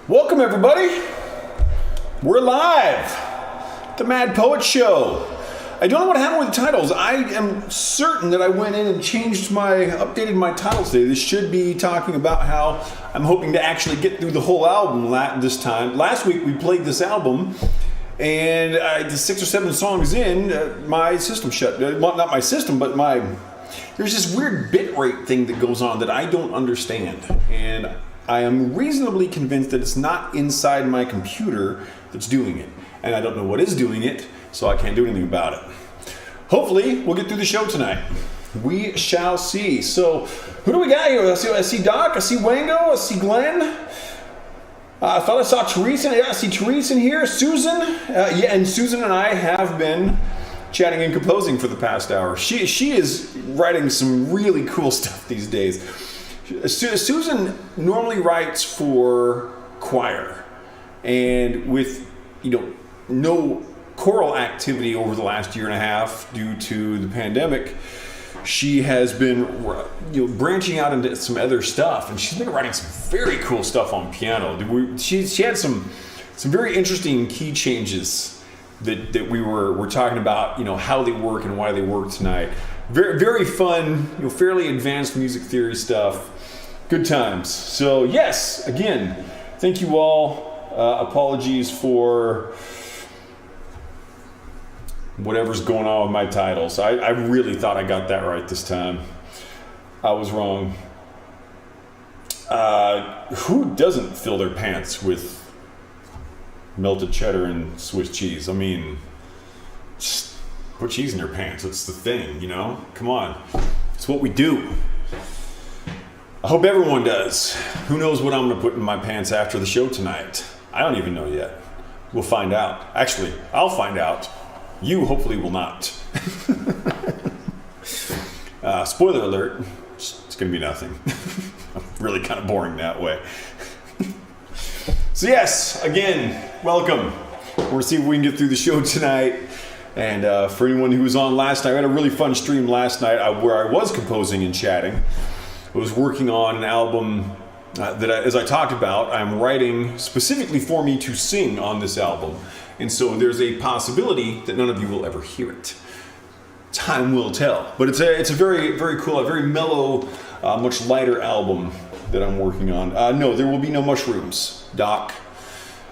Welcome everybody. We're live. The Mad Poet Show. I don't know what happened with the titles. I am certain that I went in and updated my titles today. This should be talking about how I'm hoping to actually get through the whole album this time. Last week we played this album, and the 6 or 7 songs in, my system shut. Well, not my system, but there's this weird bit rate thing that goes on that I don't understand. And I am reasonably convinced that it's not inside my computer that's doing it. And I don't know what is doing it, so I can't do anything about it. Hopefully, we'll get through the show tonight. We shall see. So, who do we got here? I see Doc, I see Wango, I see Glenn. I thought I saw Teresa. Yeah, I see Teresa in here. Susan. And Susan and I have been chatting and composing for the past hour. She is writing some really cool stuff these days. Susan normally writes for choir, and with no choral activity over the last year and a half due to the pandemic, she has been branching out into some other stuff, and she's been writing some very cool stuff on piano. She had some very interesting key changes that we were talking about, how they work and why they work tonight. Very, very fun, fairly advanced music theory stuff. Good times. So yes, again, thank you all. Apologies for whatever's going on with my titles. I really thought I got that right this time. I was wrong. Who doesn't fill their pants with melted cheddar and Swiss cheese? I mean, just put cheese in your pants. It's the thing, Come on. It's what we do. I hope everyone does. Who knows what I'm going to put in my pants after the show tonight? I don't even know yet. We'll find out. Actually, I'll find out. You hopefully will not. Spoiler alert, it's going to be nothing. I'm really kind of boring that way. So yes, again, welcome. We're going to see if we can get through the show tonight. And for anyone who was on last night, I had a really fun stream last night where I was composing and chatting. I was working on an album that, as I talked about, I'm writing specifically for me to sing on this album. And so there's a possibility that none of you will ever hear it. Time will tell. But it's a very, very cool, a very mellow, much lighter album that I'm working on. No, there will be no mushrooms, Doc.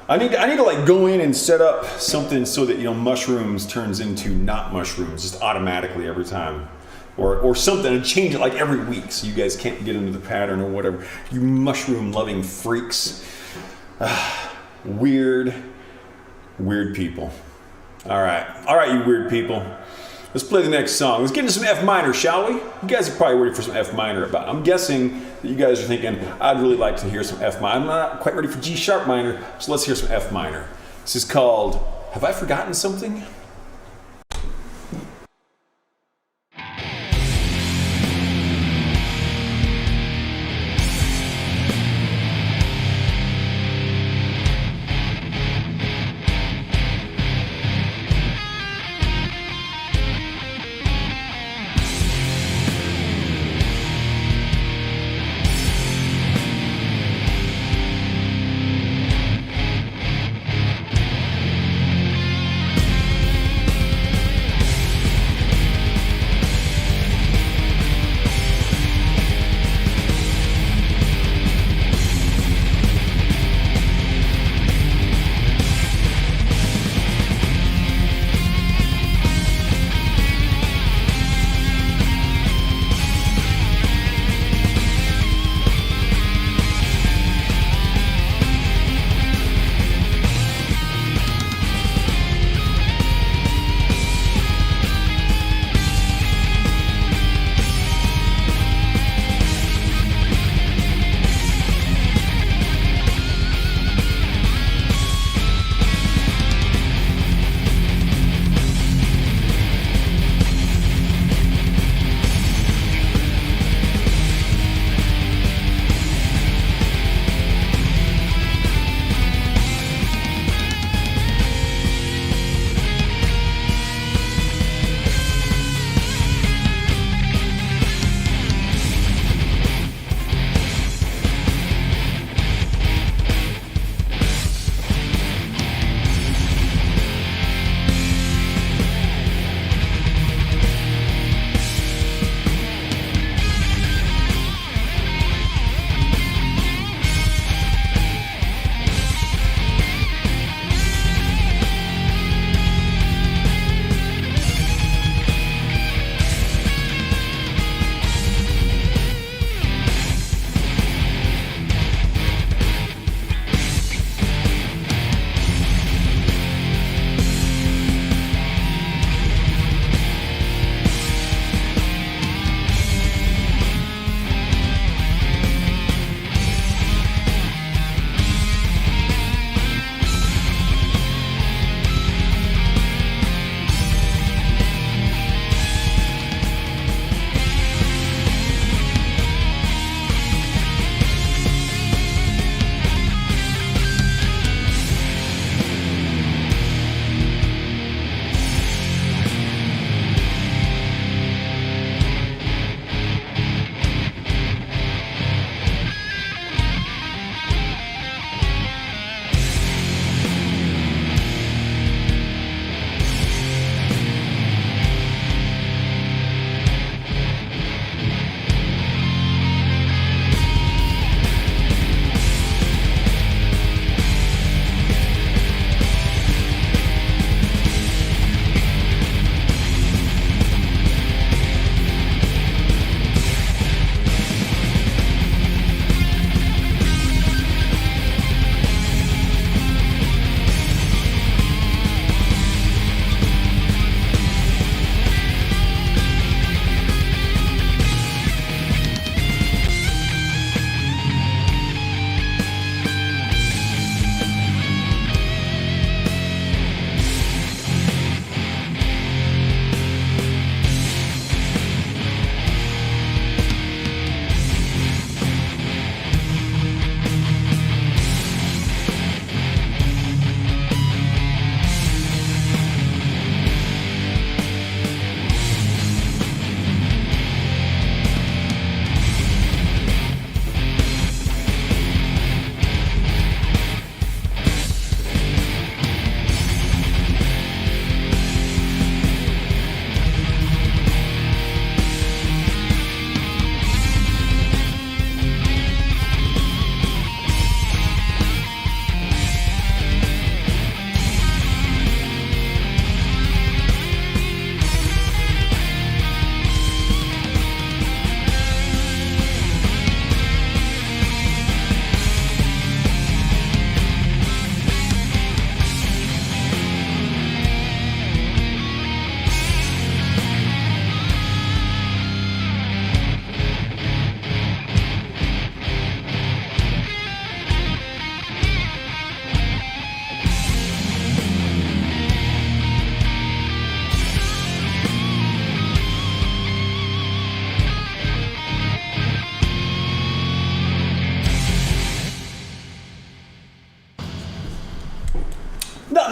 I need to go in and set up something so that mushrooms turns into not mushrooms just automatically every time. Or something, and change it every week so you guys can't get into the pattern or whatever. You mushroom-loving freaks. Weird people. All right, you weird people. Let's play the next song. Let's get into some F minor, shall we? You guys are probably ready for some F minor. I'm guessing that you guys are thinking, I'd really like to hear some F minor. I'm not quite ready for G sharp minor, so let's hear some F minor. This is called Have I Forgotten Something?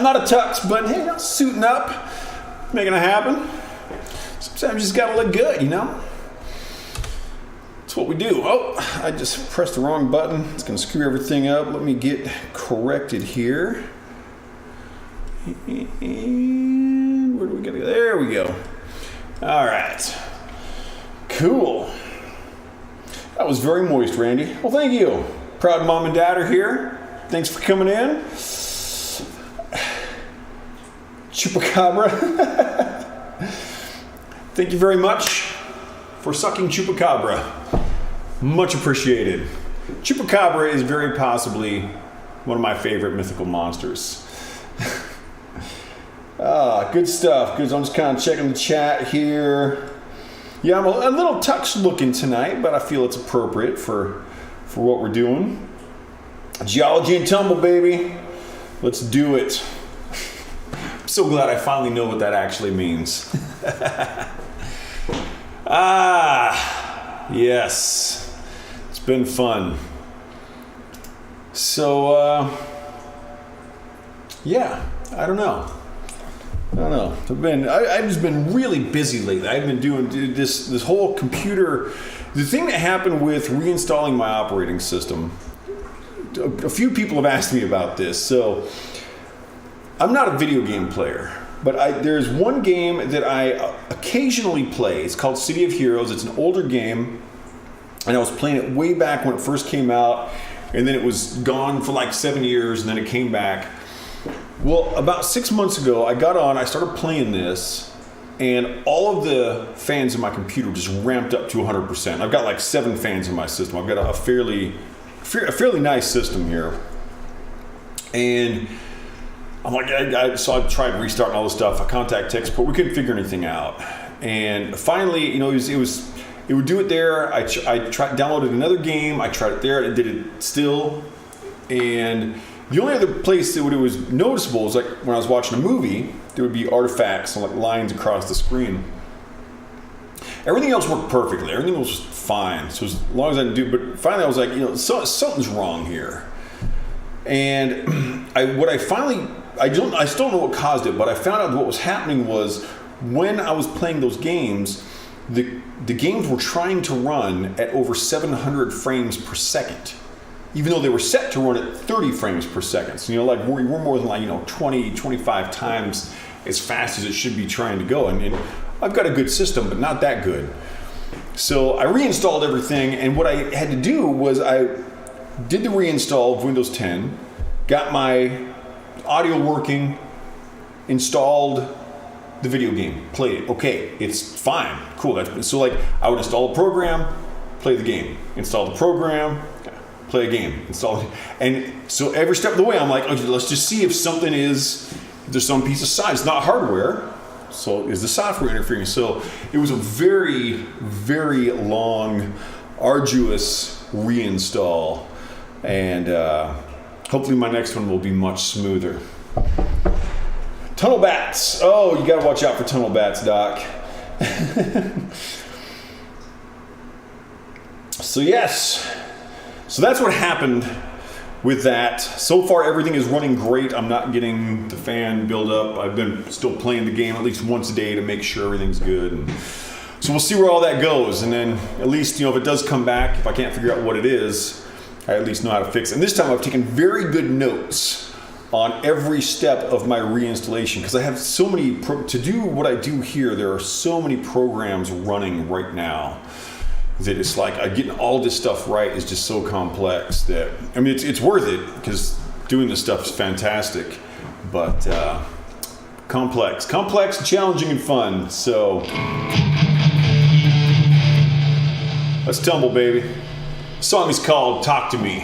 not a tux, but hey, not suiting up, making it happen. Sometimes you just gotta look good, you know? That's what we do. Oh, I just pressed the wrong button. It's gonna screw everything up. Let me get corrected here. And where do we gotta go? There we go. All right. Cool. That was very moist, Randy. Well, thank you. Proud mom and dad are here. Thanks for coming in. Chupacabra. Thank you very much for sucking Chupacabra. Much appreciated. Chupacabra is very possibly one of my favorite mythical monsters. Good stuff. Good. So I'm just kind of checking the chat here. Yeah, I'm a little tux looking tonight, but I feel it's appropriate for what we're doing. Geology and tumble, baby. Let's do it. I'm so glad I finally know what that actually means. Yes. It's been fun. So, yeah, I don't know. I've just been really busy lately. I've been doing this whole computer. The thing that happened with reinstalling my operating system, a few people have asked me about this. So I'm not a video game player, but there's one game that I occasionally play. It's called City of Heroes. It's an older game, and I was playing it way back when it first came out, and then it was gone for like 7 years, and then it came back. Well, about 6 months ago, I got on, I started playing this, and all of the fans in my computer just ramped up to 100%. I've got like 7 fans in my system. I've got a fairly nice system here. And I'm like, so I tried restarting all this stuff. I contacted tech support. We couldn't figure anything out. And finally, you know, it would do it there. I downloaded another game. I tried it there. It did it still. And the only other place that it was noticeable was like when I was watching a movie, there would be artifacts and like lines across the screen. Everything else worked perfectly. Everything was fine. So as long as I didn't do, but finally I was like, you know, something's wrong here. And I still don't know what caused it, but I found out what was happening was when I was playing those games, the games were trying to run at over 700 frames per second. Even though they were set to run at 30 frames per second. So, you know, like we're more than like, you know, 20, 25 times as fast as it should be trying to go. And I've got a good system, but not that good. So I reinstalled everything, and what I had to do was I did the reinstall of Windows 10, got my audio working, installed the video game, played it. Okay, it's fine, cool. So like I would install a program, play the game, install the program, play a game, install it. And so every step of the way, I'm like, okay, let's just see if there's some piece of science, not hardware. So is the software interfering? So it was a very, very long, arduous reinstall. And hopefully my next one will be much smoother. Tunnel bats. Oh, you gotta watch out for tunnel bats, Doc. So yes. So that's what happened with that. So far, everything is running great. I'm not getting the fan build up. I've been still playing the game at least once a day to make sure everything's good. And so we'll see where all that goes. And then at least, you know, if it does come back, if I can't figure out what it is, I at least know how to fix it. And this time I've taken very good notes on every step of my reinstallation, because I have so many, to do what I do here, there are so many programs running right now that it's like getting all this stuff right is just so complex that, I mean, it's worth it because doing this stuff is fantastic, but complex, challenging, and fun. So let's tumble, baby. The song is called Talk to Me.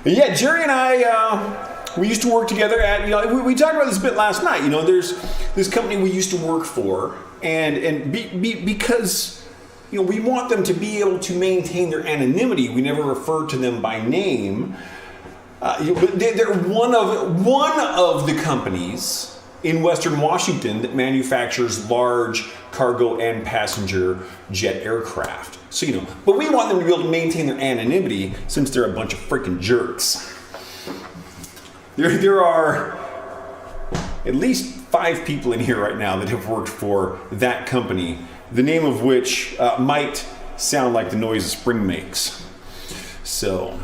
Yeah, Jerry and I, we used to work together at, we talked about this a bit last night. There's this company we used to work for, because, we want them to be able to maintain their anonymity. We never refer to them by name. They're one of the companies in Western Washington that manufactures large cargo and passenger jet aircraft. So, but we want them to be able to maintain their anonymity since they're a bunch of freaking jerks. There are at least 5 people in here right now that have worked for that company, the name of which might sound like the noise a spring makes. So,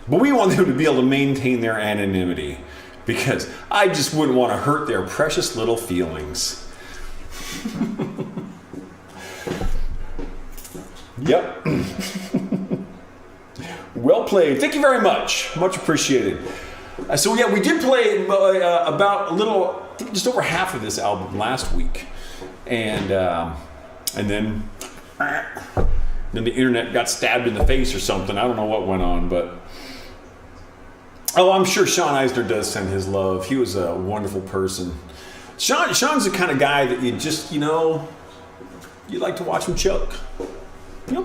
but we want them to be able to maintain their anonymity because I just wouldn't want to hurt their precious little feelings. Yep. Well played. Thank you very much. Much appreciated. So yeah, we did play about just over half of this album last week, and then the internet got stabbed in the face or something. I don't know what went on, but I'm sure Sean Eisner does send his love. He was a wonderful person. Sean's the kind of guy that you just you like to watch him choke.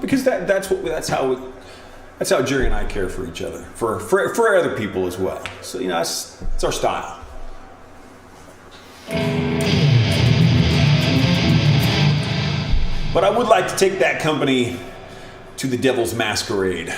Because that's how Jerry and I care for each other, for other people as well. So it's our style. But I would like to take that company to the Devil's Masquerade.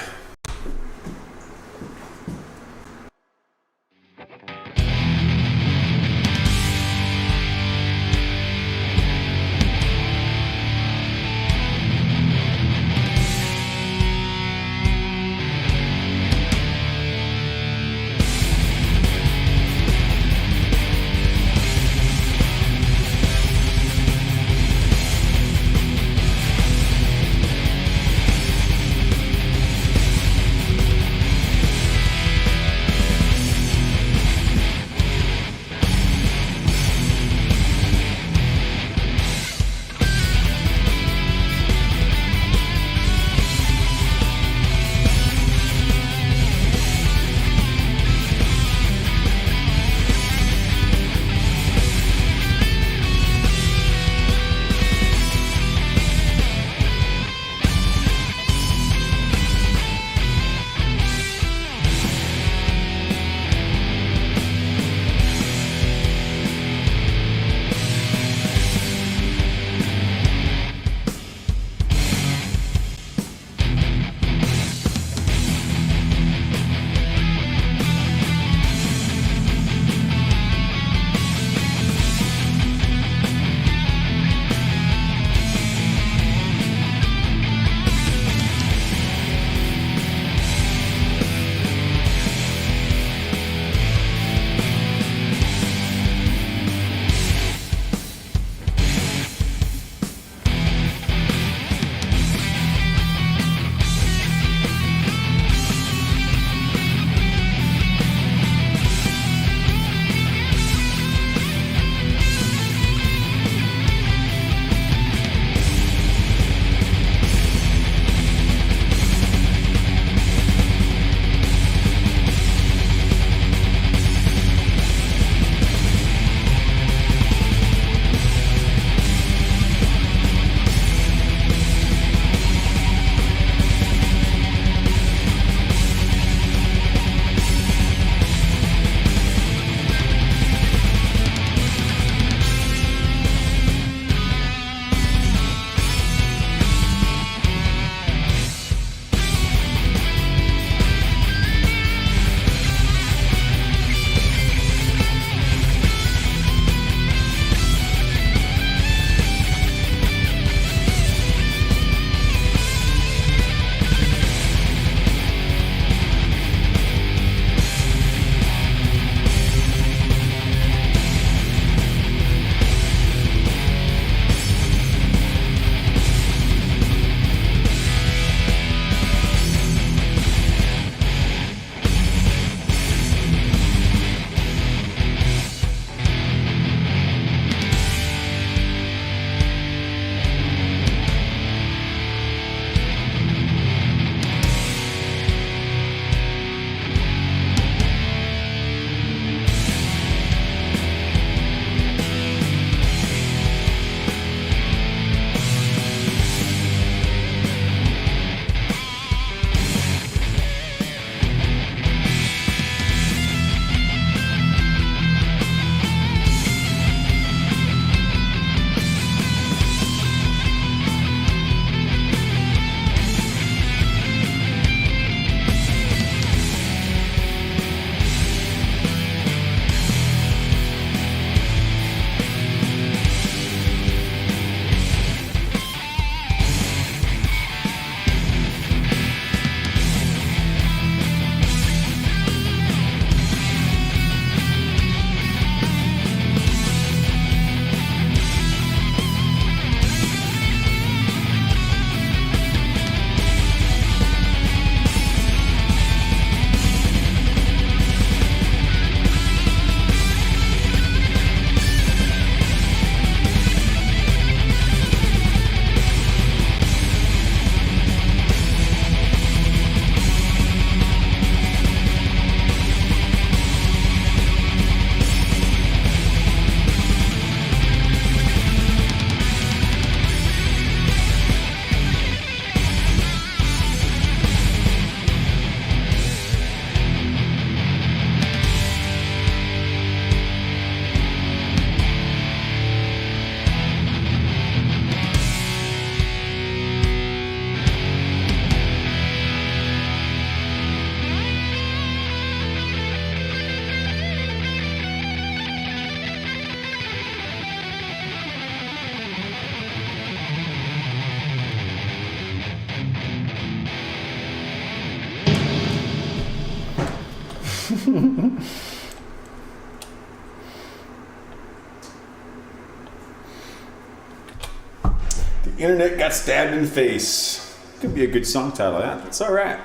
The internet got stabbed in the face. Could be a good song title, yeah. That's all right.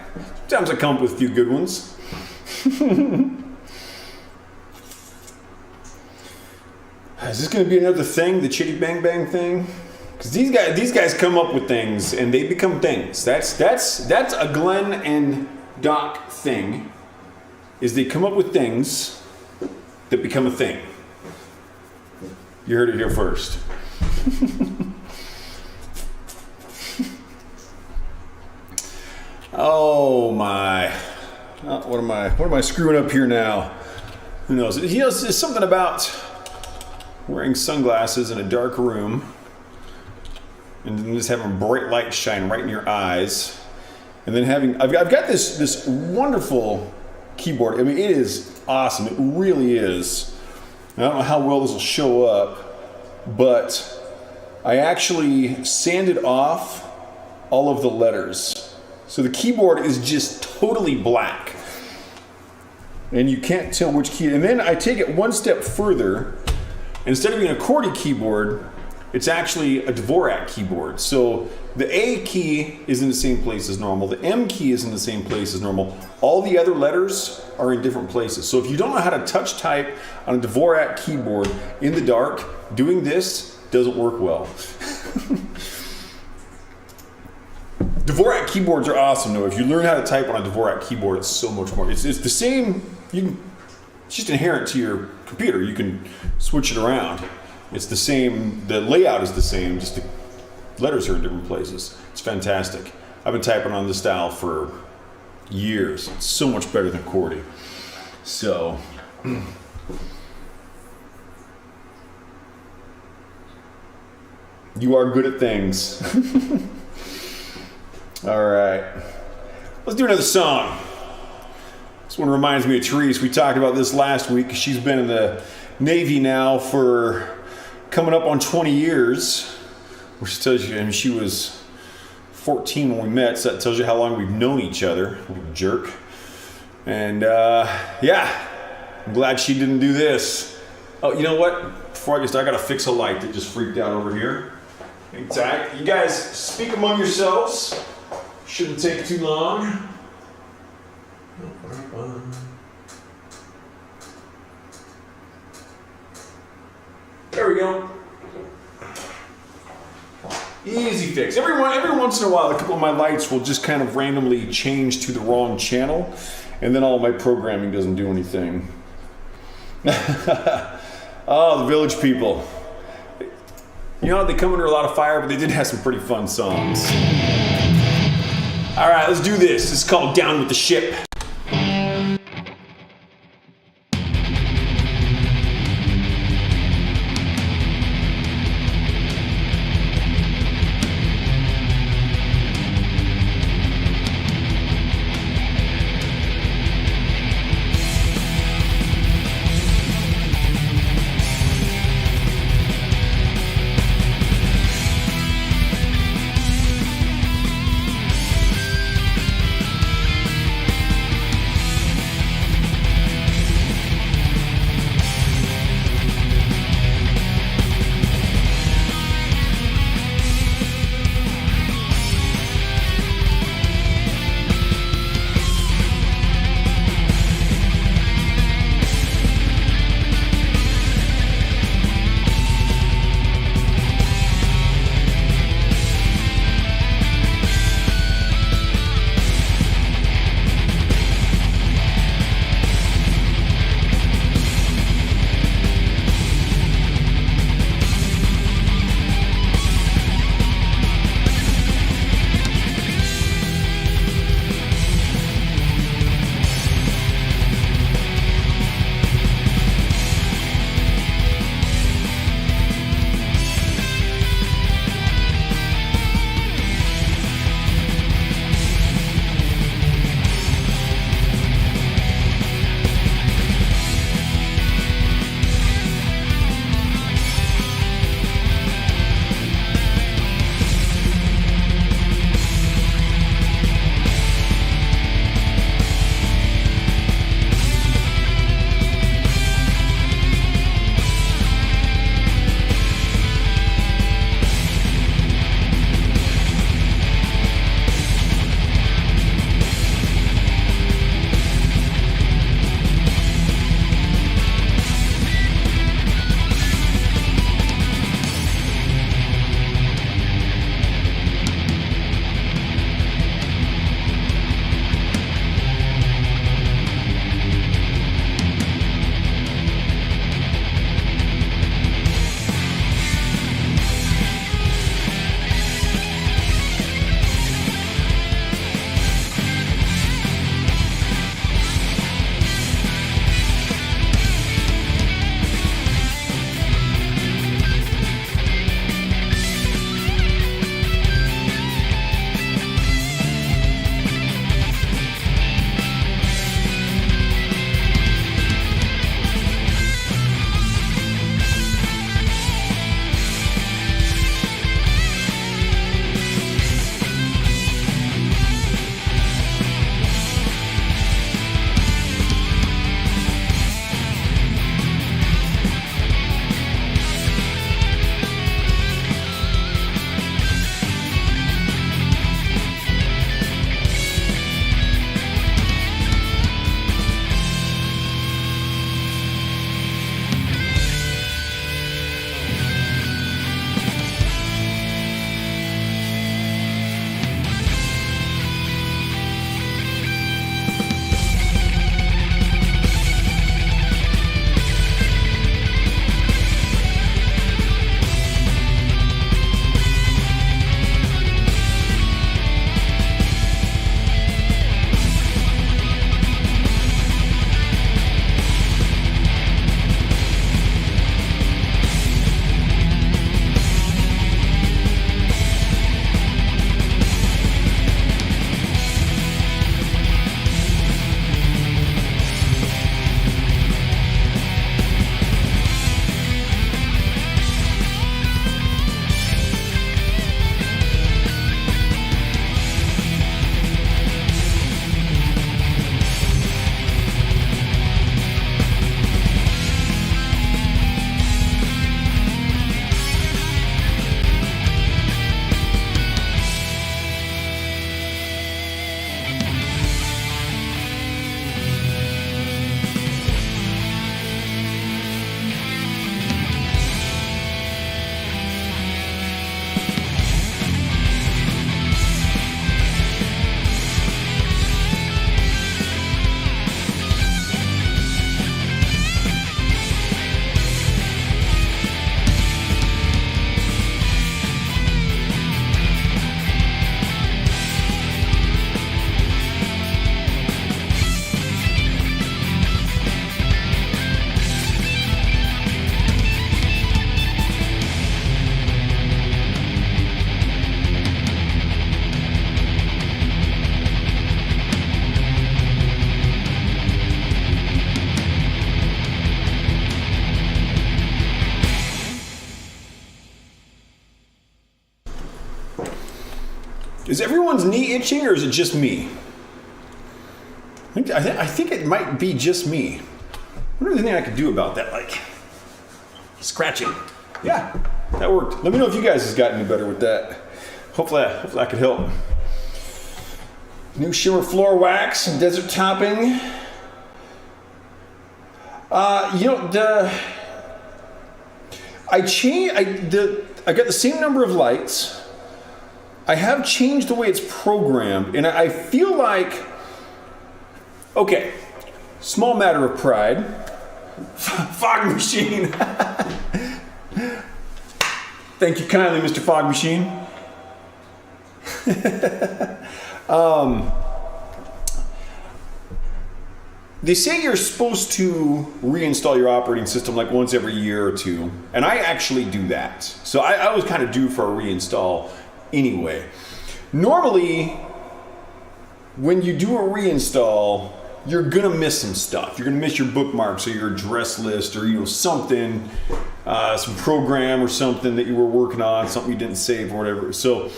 Sometimes I come up with a few good ones. Is this going to be another thing, the Chitty Bang Bang thing? Because these guys come up with things and they become things. That's a Glenn and Doc thing. Is they come up with things that become a thing. You heard it here first. Oh my! What am I screwing up here now? Who knows? There's something about wearing sunglasses in a dark room and then just having bright light shine right in your eyes, and then I've got this wonderful keyboard. I mean, it is awesome. It really is. I don't know how well this will show up, but I actually sanded off all of the letters. So the keyboard is just totally black. And you can't tell which key. And then I take it one step further. Instead of being a QWERTY keyboard, it's actually a Dvorak keyboard. So the A key is in the same place as normal. The M key is in the same place as normal. All the other letters are in different places. So if you don't know how to touch type on a Dvorak keyboard in the dark, doing this doesn't work well. Dvorak keyboards are awesome though. If you learn how to type on a Dvorak keyboard, it's so much more. It's the same. It's just inherent to your computer. You can switch it around. It's the same. The layout is the same. Just the letters are in different places. It's fantastic. I've been typing on this style for years. It's so much better than QWERTY. So. You are good at things. All right, let's do another song. This one reminds me of Therese. We talked about this last week. She's been in the Navy now for coming up on 20 years, which tells you, I mean, she was 14 when we met, so that tells you how long we've known each other, you jerk. And yeah, I'm glad she didn't do this. Oh, you know what? Before I get started, I gotta fix a light that just freaked out over here. Exactly. You guys speak among yourselves. Shouldn't take too long. There we go. Easy fix. Every once in a while, a couple of my lights will just kind of randomly change to the wrong channel, and then all my programming doesn't do anything. Oh, the Village People. You know, they come under a lot of fire, but they did have some pretty fun songs. All right, let's do this. It's called Down with the Ship. Is everyone's knee itching or is it just me? I think it might be just me. What is anything I could do about that? Like scratching. Yeah, that worked. Let me know if you guys has gotten any better with that. Hopefully I could help. New shimmer floor wax and desert topping. I got the same number of lights. I have changed the way it's programmed, and I feel like, okay, small matter of pride. Fog machine. Thank you kindly, Mr. Fog Machine. They say you're supposed to reinstall your operating system like once every year or two, and I actually do that. So I was kind of due for a reinstall anyway. Normally, when you do a reinstall, you're gonna miss some stuff. You're gonna miss your bookmarks or your address list or something, some program or something that you were working on, something you didn't save or whatever. So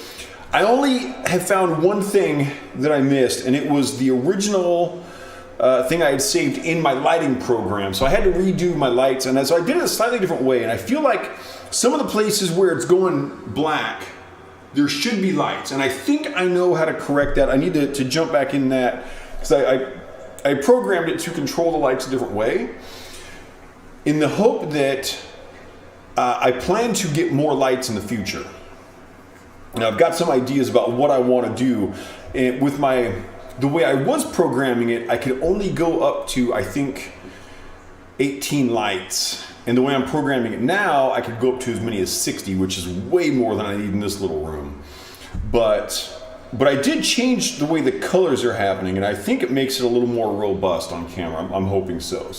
I only have found one thing that I missed, and it was the original thing I had saved in my lighting program. So I had to redo my lights, and so I did it a slightly different way. And I feel like some of the places where it's going black, there should be lights. And I think I know how to correct that. I need to jump back in that because I programmed it to control the lights a different way in the hope that I plan to get more lights in the future. Now I've got some ideas about what I want to do, and with the way I was programming it, I could only go up to, I think, 18 lights. And the way I'm programming it now, I could go up to as many as 60, which is way more than I need in this little room. But I did change the way the colors are happening, and I think it makes it a little more robust on camera. I'm hoping so.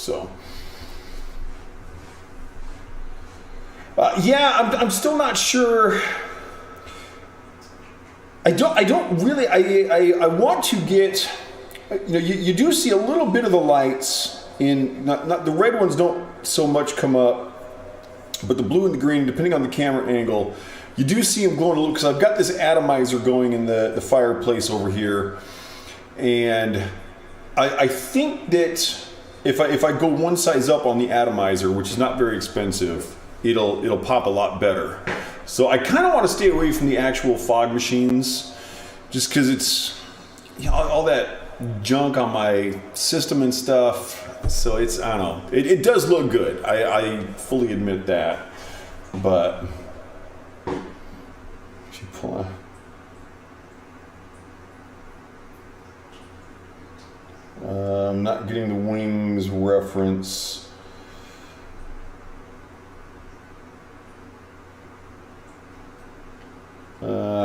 I'm still not sure. I don't really. I want to get. You do see a little bit of the lights in. Not the red ones don't so much come up, but the blue and the green, depending on the camera angle, you do see them glowing a little. Because I've got this atomizer going in the fireplace over here, and I think that if I go one size up on the atomizer, which is not very expensive, it'll pop a lot better. So I kind of want to stay away from the actual fog machines, just because it's all that junk on my system and stuff. So I don't know. It does look good. I fully admit that. But I'm not getting the wings reference.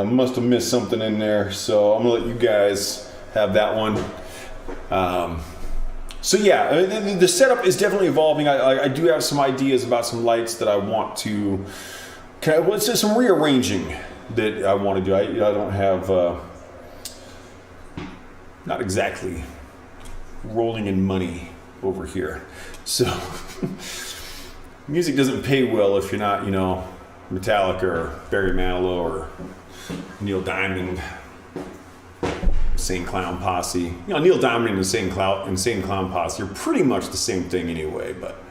Must have missed something in there, so I'm gonna let you guys have that one. So yeah, the setup is definitely evolving. I do have some ideas about some lights that I want to. Some rearranging that I want to do. I don't have. Not exactly rolling in money over here, so music doesn't pay well if you're not, Metallica or Barry Manilow or Neil Diamond, Insane Clown Posse. Neil Diamond and Insane Clown Posse are pretty much the same thing anyway, but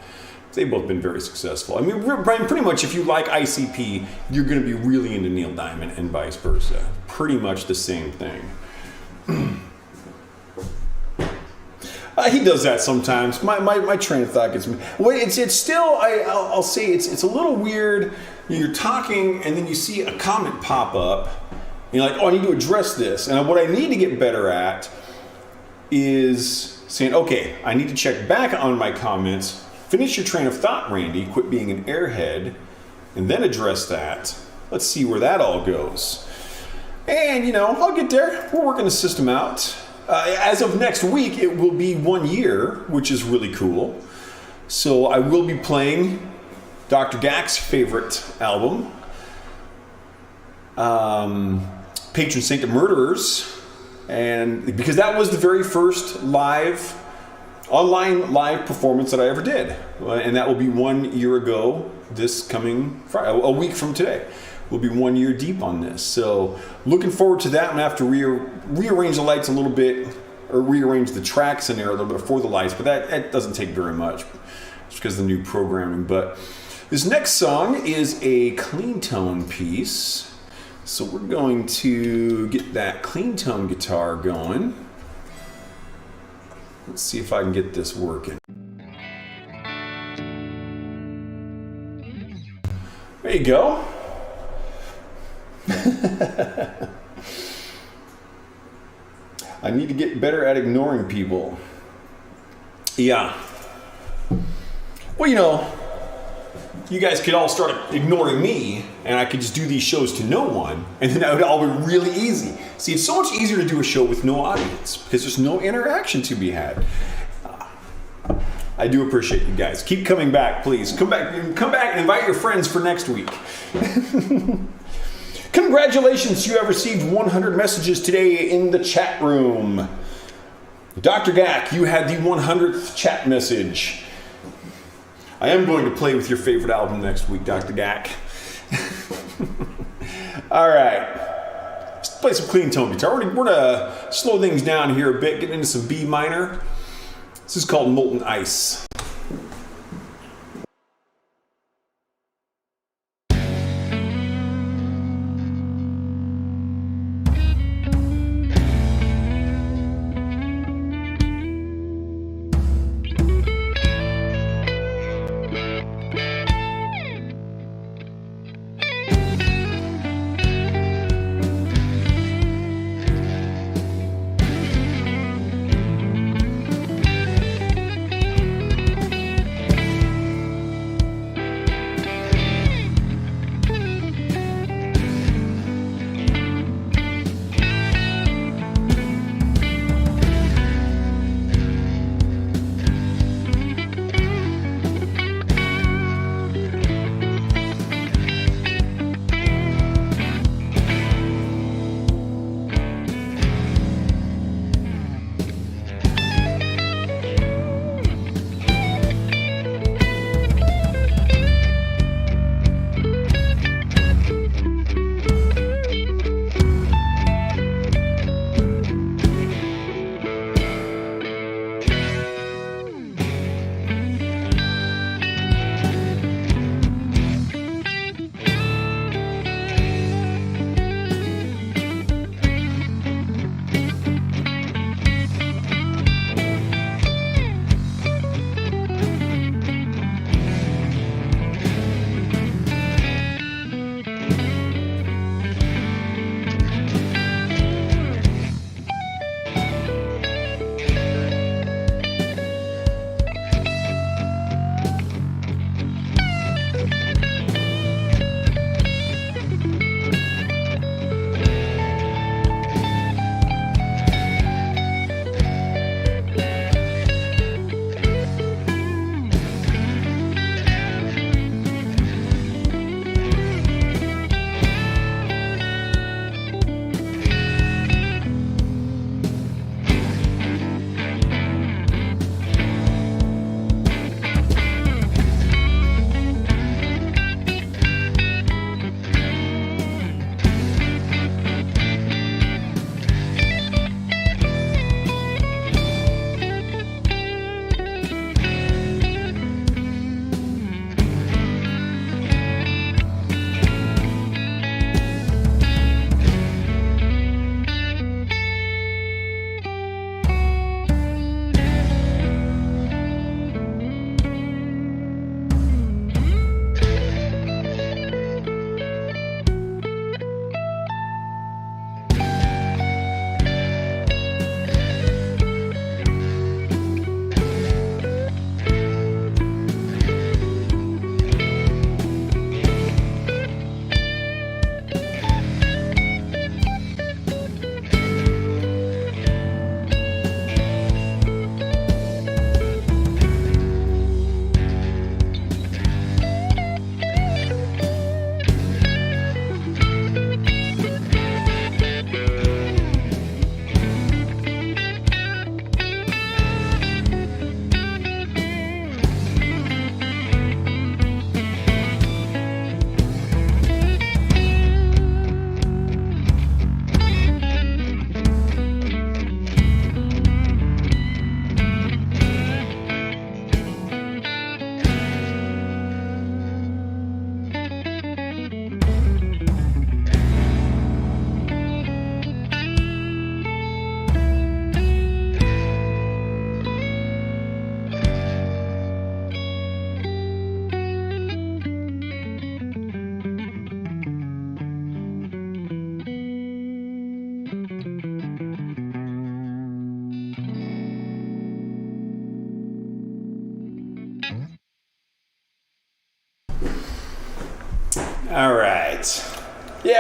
they've both been very successful. I mean, Brian, pretty much if you like ICP, you're going to be really into Neil Diamond and vice versa. Pretty much the same thing. He does that sometimes. My train of thought gets me. Well, it's still. I'll say it's a little weird. You're talking and then you see a comment pop up. And you're like, oh, I need to address this. And what I need to get better at is saying, okay, I need to check back on my comments. Finish your train of thought, Randy. Quit being an airhead, and then address that. Let's see where that all goes. And I'll get there. We're working the system out. As of next week, it will be 1 year, which is really cool. So I will be playing Dr. Gak's favorite album, Patron Saint of Murderers, and because that was the very first online live performance that I ever did, and that will be 1 year ago this coming Friday, a week from today, we'll be 1 year deep on this. So looking forward to that. I'm gonna have to rearrange the lights a little bit, or rearrange the tracks in there a little bit for the lights, but that doesn't take very much. It's because of the new programming. But this next song is a clean tone piece. So we're going to get that clean tone guitar going. Let's see if I can get this working. There you go. I need to get better at ignoring people. Yeah. Well, you know, you guys could all start ignoring me, and I could just do these shows to no one, and then that would all be really easy. See, it's so much easier to do a show with no audience because there's no interaction to be had. I do appreciate you guys. Keep coming back, please. Come back and invite your friends for next week. Congratulations, you have received 100 messages today in the chat room. Dr. Gack, you had the 100th chat message. I am going to play with your favorite album next week, Dr. Gack. All right. Let's play some clean tone guitar. We're going to slow things down here a bit, get into some B minor. This is called Molten Ice.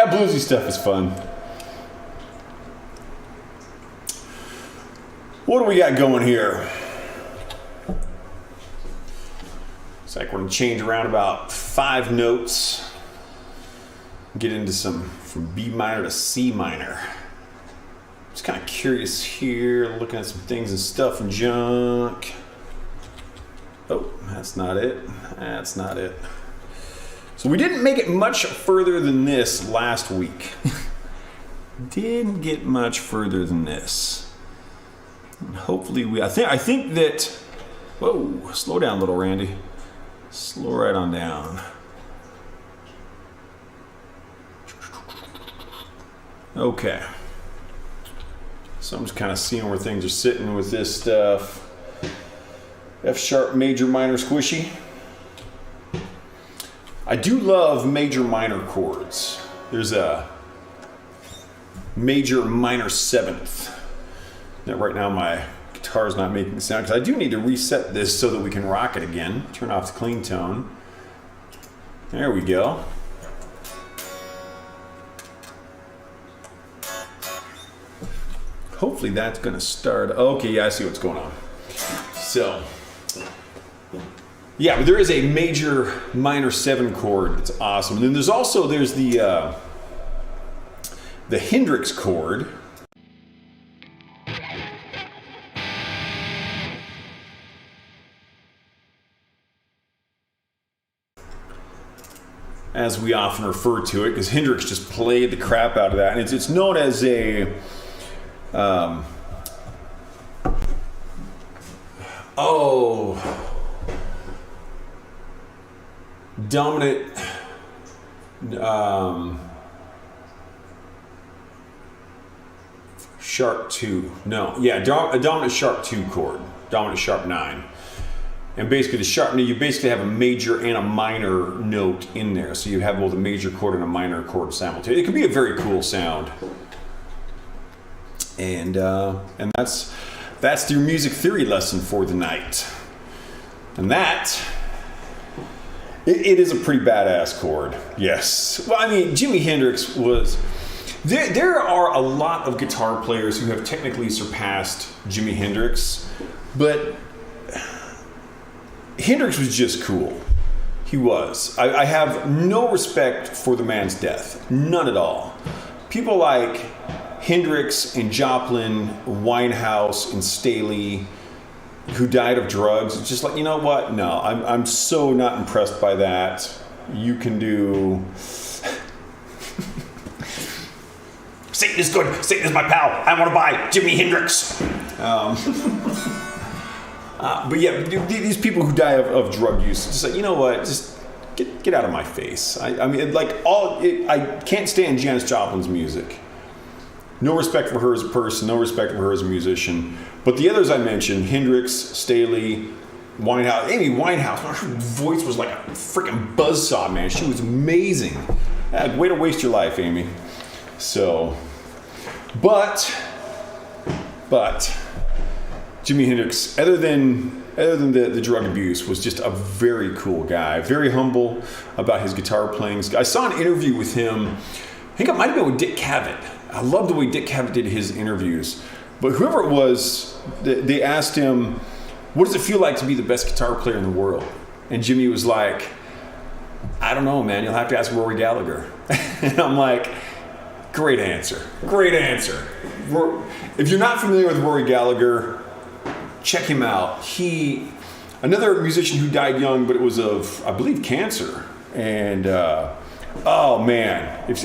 Yeah, bluesy stuff is fun. What do we got going here? Looks like we're going to change around about 5 notes. Get into some from B minor to C minor. Just kind of curious here, looking at some things and stuff and junk. Oh, that's not it. That's not it. So we didn't make it much further than this last week. Didn't get much further than this. And hopefully I think that, whoa, slow down, little Randy. Slow right on down. Okay. So I'm just kind of seeing where things are sitting with this stuff. F sharp, major, minor, squishy. I do love major minor chords. There's a major minor 7th. Now, right now my guitar's not making sound because I do need to reset this so that we can rock it again. Turn off the clean tone. There we go. Hopefully that's gonna start. Okay, yeah, I see what's going on. So, yeah, but there is a major minor 7 chord. It's awesome. And then there's the Hendrix chord. As we often refer to it, because Hendrix just played the crap out of that. And it's known as a dominant sharp 2. No, yeah, a dominant sharp 2 chord, dominant sharp 9. And basically you basically have a major and a minor note in there. So you have both a major chord and a minor chord simultaneously. It can be a very cool sound. And that's your music theory lesson for the night. And that, it is a pretty badass chord. Yes. Well, I mean, Jimi Hendrix was... There are a lot of guitar players who have technically surpassed Jimi Hendrix, but Hendrix was just cool. He was. I have no respect for the man's death. None at all. People like Hendrix and Joplin, Winehouse and Staley, who died of drugs. It's just like, you know what? No, I'm so not impressed by that. You can do... Satan is good. Satan is my pal. I want to buy Jimi Hendrix. But yeah, these people who die of drug use, just like, you know what? Just get out of my face. I mean, like I can't stand Janis Joplin's music. No respect for her as a person. No respect for her as a musician. But the others I mentioned, Hendrix, Staley, Winehouse. Amy Winehouse, her voice was like a freaking buzzsaw, man. She was amazing. Way to waste your life, Amy. So, but Jimi Hendrix, other than the drug abuse, was just a very cool guy, very humble about his guitar playing. I saw an interview with him. I think it might have been with Dick Cavett. I love the way Dick Cavett did his interviews. But whoever it was, they asked him, what does it feel like to be the best guitar player in the world? And Jimmy was like, I don't know, man. You'll have to ask Rory Gallagher. And I'm like, great answer. Great answer. If you're not familiar with Rory Gallagher, check him out. Another musician who died young, but it was of, I believe, cancer. And oh man, if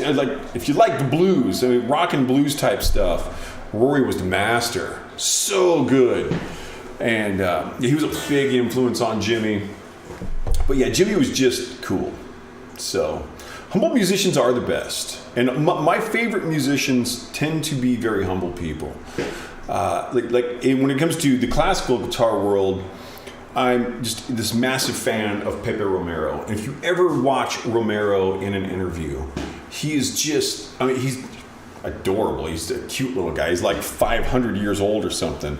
you like the blues, I mean, rock and blues type stuff, Rory was the master. So good. And he was a big influence on Jimmy. But yeah, Jimmy was just cool. So humble musicians are the best. And my favorite musicians tend to be very humble people. When it comes to the classical guitar world, I'm just this massive fan of Pepe Romero. And if you ever watch Romero in an interview, he is just, I mean, he's adorable. He's a cute little guy. He's like 500 years old or something.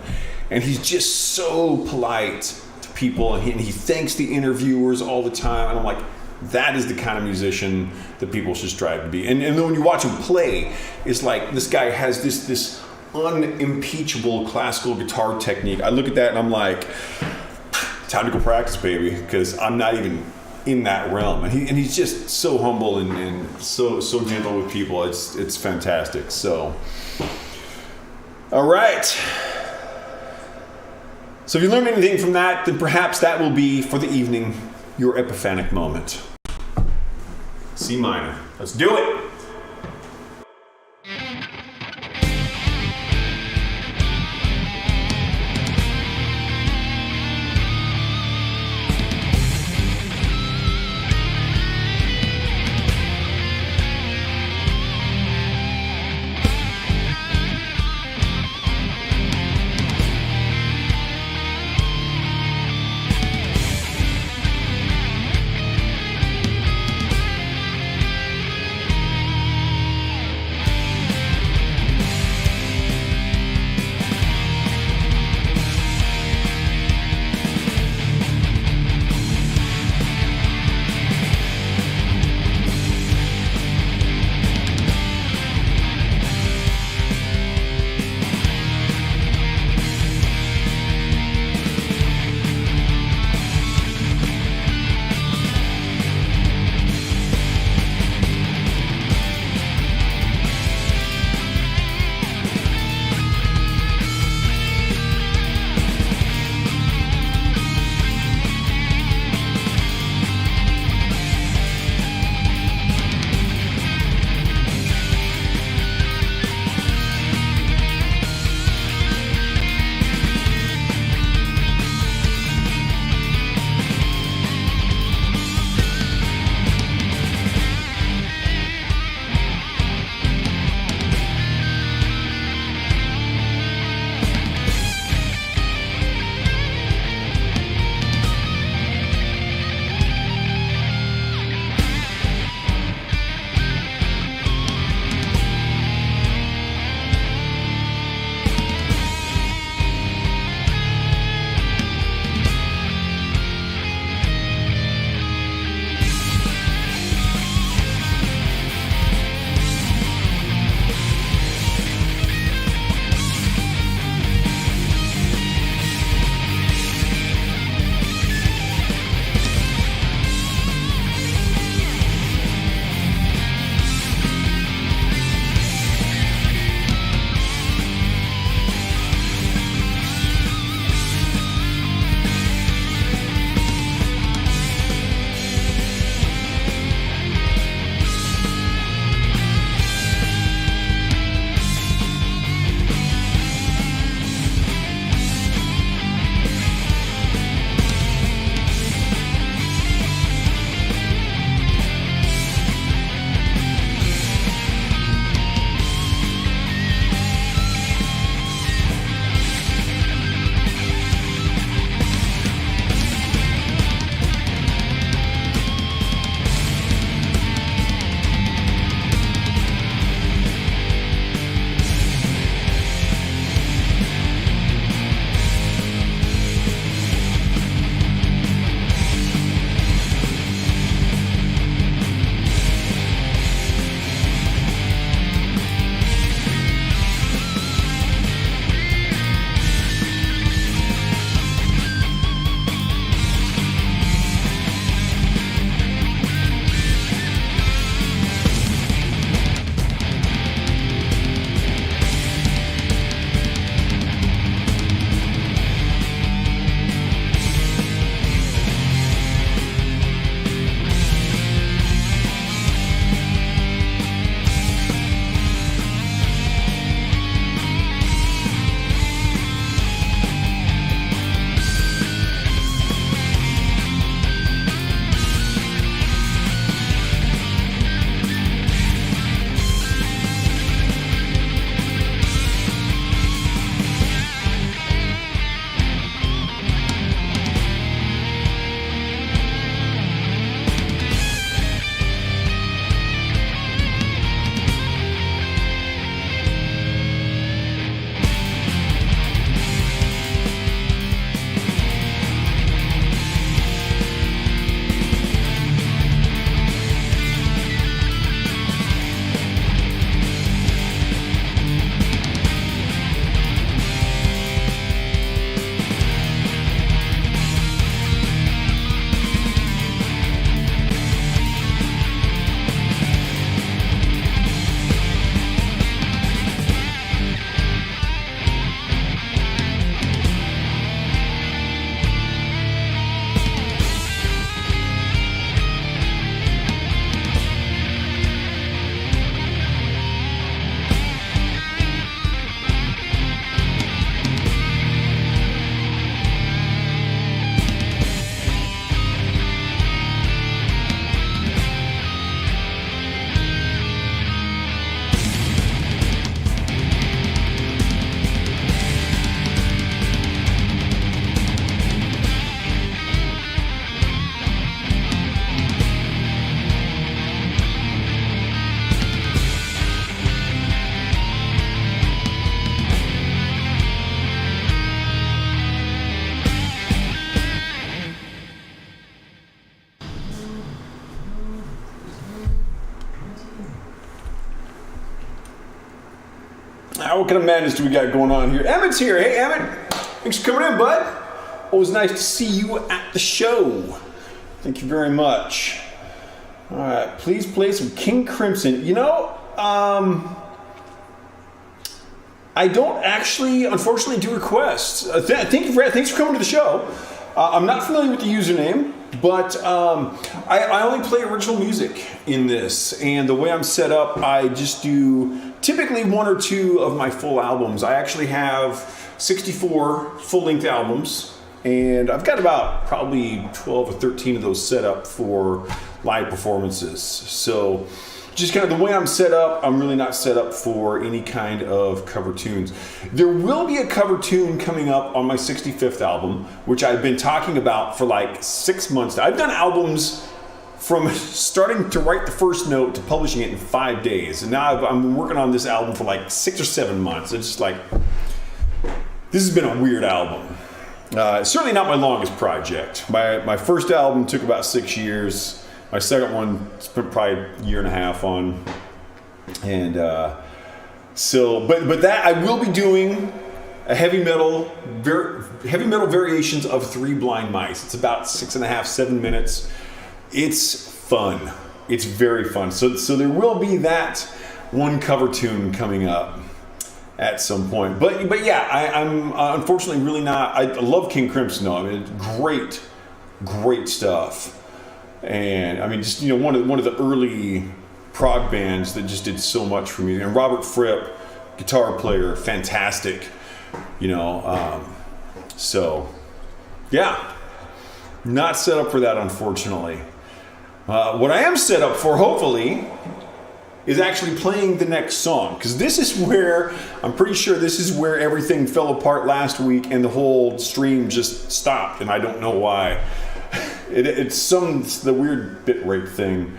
And he's just so polite to people. And he thanks the interviewers all the time. And I'm like, That is the kind of musician that people should strive to be. And then when you watch him play, it's like this guy has this unimpeachable classical guitar technique. I look at that and I'm like, time to go practice, baby, because I'm not even in that realm. And he's just so humble and so gentle with people. It's fantastic. So, all right. So if you learned anything from that, then perhaps that will be, for the evening, your epiphanic moment. C minor. Let's do it. What kind of madness do we got going on here? Emmett's here. Hey, Emmett. Thanks for coming in, bud. Always nice to see you at the show. Thank you very much. All right, please play some King Crimson. You know, I don't actually, unfortunately, do requests. Thanks for coming to the show. I'm not familiar with the username, but I only play original music in this. And the way I'm set up, I just do typically one or two of my full albums. I actually have 64 full-length albums, and I've got about probably 12 or 13 of those set up for live performances. So just kind of the way I'm set up, I'm really not set up for any kind of cover tunes. There will be a cover tune coming up on my 65th album, which I've been talking about for like 6 months. I've done albums from starting to write the first note to publishing it in 5 days. And now I'm working on this album for like 6 or 7 months. It's just like, this has been a weird album. Certainly not my longest project. My first album took about 6 years. My second one spent probably a year and a half on. And but that I will be doing a heavy metal variations of Three Blind Mice. It's about 6.5, 7 minutes. It's fun. It's very fun. So there will be that one cover tune coming up at some point. But yeah, I'm unfortunately really not. I love King Crimson though. I mean, it's great stuff. And I mean, just, you know, one of the early prog bands that just did so much for me. And Robert Fripp, guitar player, fantastic. You know, so yeah, not set up for that, unfortunately. What I am set up for, hopefully, is actually playing the next song, because this is where I'm pretty sure this is where everything fell apart last week, and the whole stream just stopped, and I don't know why. It's the weird bit rate thing.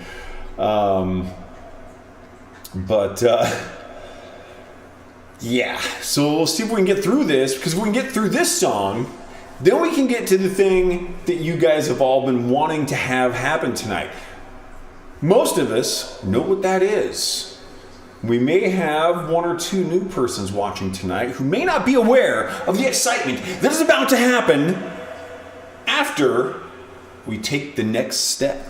Yeah, so we'll see if we can get through this, because if we can get through this song, then we can get to the thing that you guys have all been wanting to have happen tonight. Most of us know what that is. We may have one or two new persons watching tonight who may not be aware of the excitement that is about to happen after we take the next step.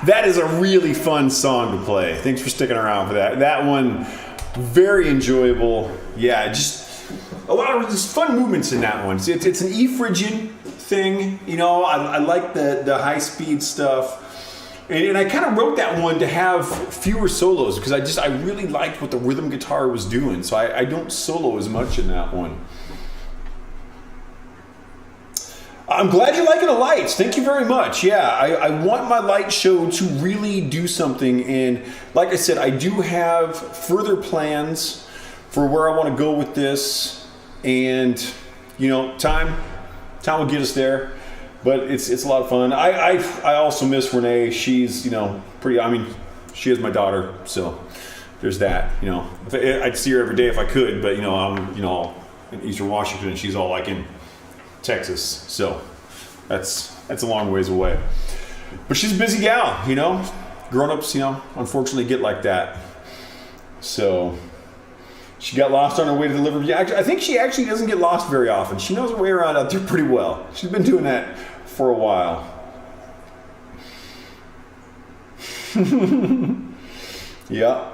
That is a really fun song to play. Thanks for sticking around for that. That one, very enjoyable. Yeah, just a lot of just fun movements in that one. It's an E Phrygian thing, you know. I like the high speed stuff. And I kind of wrote that one to have fewer solos because I really liked what the rhythm guitar was doing. So I don't solo as much in that one. I'm glad you're liking the lights. Thank you very much. Yeah, I want my light show to really do something. And like I said, I do have further plans for where I want to go with this. And, you know, time will get us there. But it's a lot of fun. I also miss Renee. She's, you know, she is my daughter. So there's that, you know. I'd see her every day if I could. But, you know, I'm, you know, in Eastern Washington and she's all like in Texas. So that's a long ways away. But she's a busy gal, you know. Grown-ups, you know, unfortunately get like that. So she got lost on her way to deliver. Yeah, I think she actually doesn't get lost very often. She knows her way around out there pretty well. She's been doing that for a while. Yeah.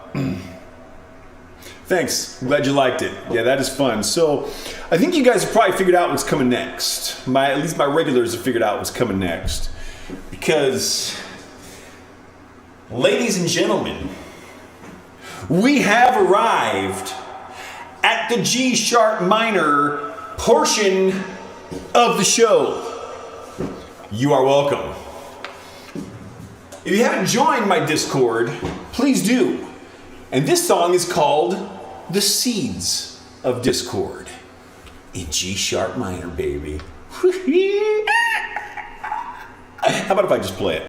Thanks. I'm glad you liked it. Yeah, that is fun. So I think you guys have probably figured out what's coming next. At least my regulars have figured out what's coming next. Because, ladies and gentlemen, we have arrived at the G sharp minor portion of the show. You are welcome. If you haven't joined my Discord, please do. And this song is called The Seeds of Discord in G sharp minor, baby. How about if I just play it?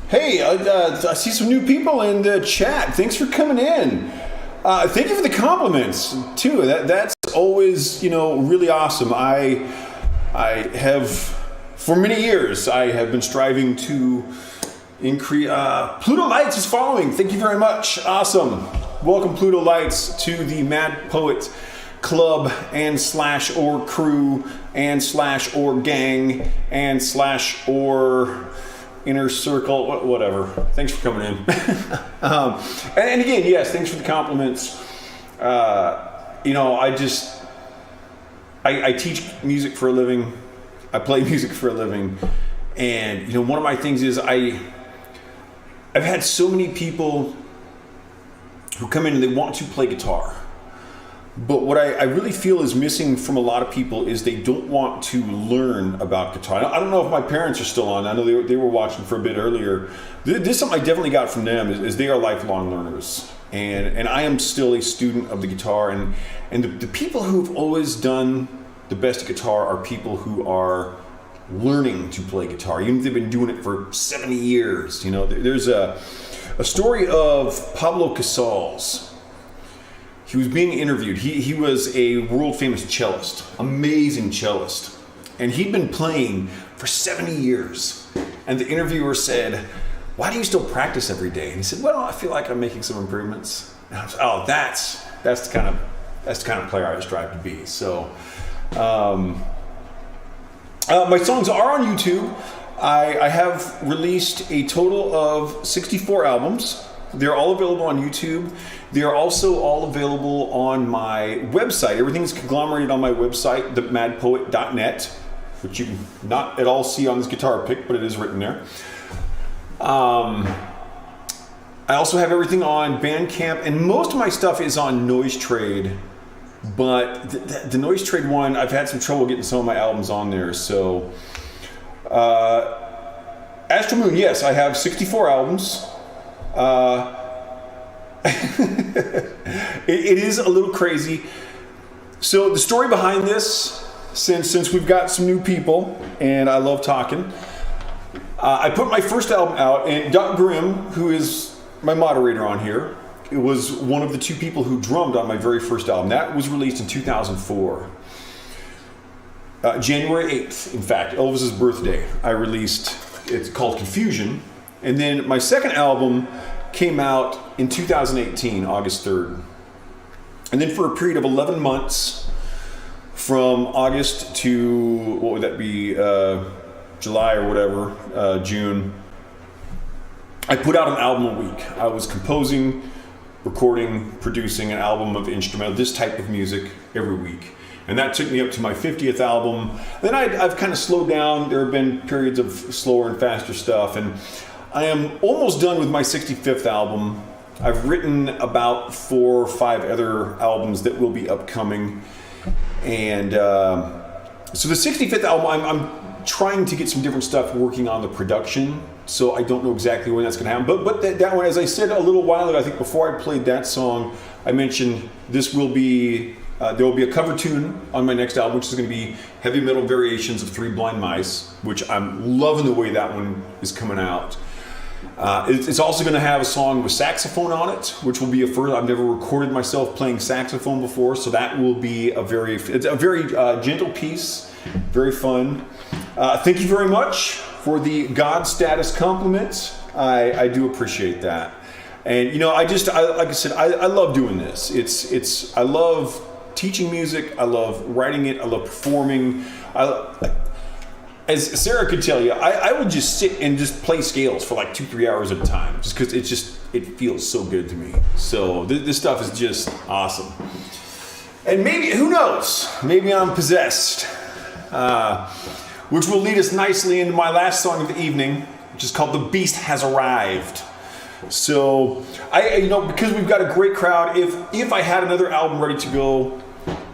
Hey, I see some new people in the chat. Thanks for coming in. Thank you for the compliments too. That's always, really awesome. I have, for many years, I have been striving to increase. Pluto Lights is following. Thank you very much. Awesome. Welcome, Pluto Lights, to the Mad Poet Club and / or crew and / or gang and / or inner circle, whatever. Thanks for coming in. And again, yes, thanks for the compliments. I teach music for a living. I play music for a living. And, one of my things is I've had so many people who come in and they want to play guitar. But what I really feel is missing from a lot of people is they don't want to learn about guitar. I don't know if my parents are still on. I know they were watching for a bit earlier. This is something I definitely got from them is they are lifelong learners. And I am still a student of the guitar. And the people who've always done the best at guitar are people who are learning to play guitar. Even if they've been doing it for 70 years. There's a story of Pablo Casals. He was being interviewed. He was a world famous cellist, amazing cellist. And he'd been playing for 70 years. And the interviewer said, "Why do you still practice every day?" And he said, "Well, I feel like I'm making some improvements." And I was, "Oh, that's the kind of player I strive to be." So my songs are on YouTube. I have released a total of 64 albums. They're all available on YouTube. They are also all available on my website. Everything is conglomerated on my website, themadpoet.net, which you can not at all see on this guitar pick, but it is written there. I also have everything on Bandcamp, and most of my stuff is on Noise Trade. But the Noise Trade one, I've had some trouble getting some of my albums on there. So, Astro Moon, yes, I have 64 albums. It is a little crazy. So the story behind this, since we've got some new people, and I love talking, I put my first album out, and Doc Grimm, who is my moderator on here, it was one of the two people who drummed on my very first album. That was released in 2004. January 8th, in fact, Elvis's birthday, I released, it's called Confusion. And then my second album came out in 2018, August 3rd. And then for a period of 11 months, from August to, what would that be, July or whatever, June, I put out an album a week. I was composing, recording, producing an album of instrumental, this type of music every week. And that took me up to my 50th album. Then I've kind of slowed down. There have been periods of slower and faster stuff. And I am almost done with my 65th album. I've written about 4 or 5 other albums that will be upcoming. And so the 65th album, I'm trying to get some different stuff working on the production. So I don't know exactly when that's going to happen. But that one, as I said a little while ago, I think before I played that song, I mentioned this will be, there will be a cover tune on my next album, which is going to be Heavy Metal Variations of Three Blind Mice, which I'm loving the way that one is coming out. It's also going to have a song with saxophone on it, which will be a first. I've never recorded myself playing saxophone before, so that will be it's a very gentle piece, very fun. Thank you very much for the God status compliment. I do appreciate that. And like I said, I love doing this. I love teaching music. I love writing it. I love performing. As Sarah could tell you, I would just sit and just play scales for like 2-3 hours at a time, just because it feels so good to me. So this stuff is just awesome. And maybe, who knows, maybe I'm possessed, which will lead us nicely into my last song of the evening, which is called "The Beast Has Arrived." So because we've got a great crowd, if I had another album ready to go,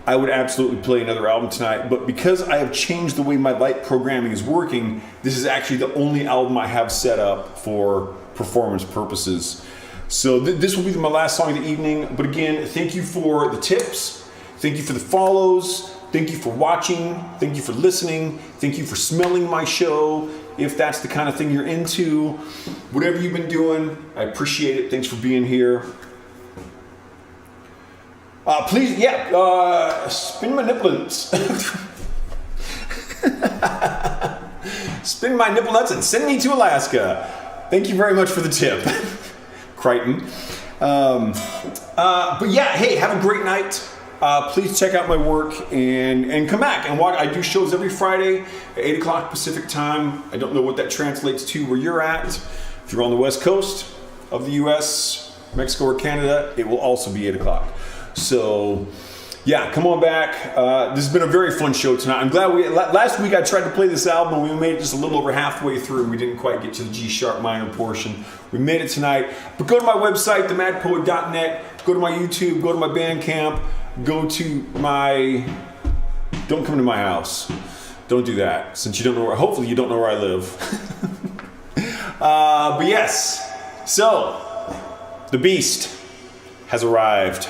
I would absolutely play another album tonight. But because I have changed the way my light programming is working, this is actually the only album I have set up for performance purposes. So this will be my last song of the evening. But again, thank you for the tips. Thank you for the follows. Thank you for watching. Thank you for listening. Thank you for smelling my show. if that's the kind of thing you're into. Whatever you've been doing, I appreciate it. Thanks for being here. Please, spin my nipple nuts. Spin my nipple nuts and send me to Alaska. Thank you very much for the tip, Crichton. But yeah, hey, have a great night. Please check out my work and come back and watch. I do shows every Friday at 8 o'clock Pacific time. I don't know what that translates to where you're at. If you're on the West Coast of the US, Mexico, or Canada, it will also be 8 o'clock. So yeah, come on back. This has been a very fun show tonight. I'm glad last week I tried to play this album and we made it just a little over halfway through. We didn't quite get to the G sharp minor portion. We made it tonight. But go to my website, themadpoet.net. Go to my YouTube, go to my Bandcamp, go to my, don't come to my house. Don't do that, since you don't know where, hopefully you don't know where I live. But yes, so the beast has arrived.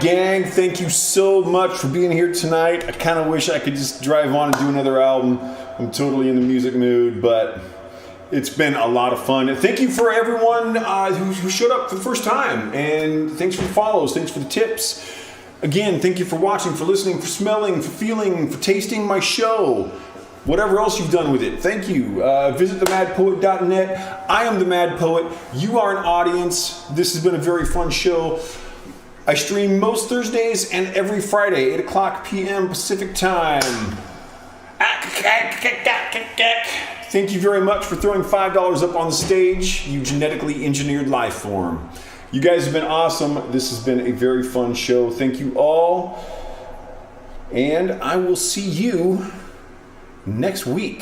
gang, thank you so much for being here tonight. I kind of wish I could just drive on and do another album. I'm totally in the music mood, but it's been a lot of fun. And thank you for everyone who showed up for the first time. And thanks for the follows. Thanks for the tips. Again, thank you for watching, for listening, for smelling, for feeling, for tasting my show. Whatever else you've done with it, thank you. Visit themadpoet.net. I am the Mad Poet. You are an audience. This has been a very fun show. I stream most Thursdays and every Friday, 8 o'clock p.m. Pacific time. Thank you very much for throwing $5 up on the stage, you genetically engineered life form. You guys have been awesome. This has been a very fun show. Thank you all. And I will see you next week.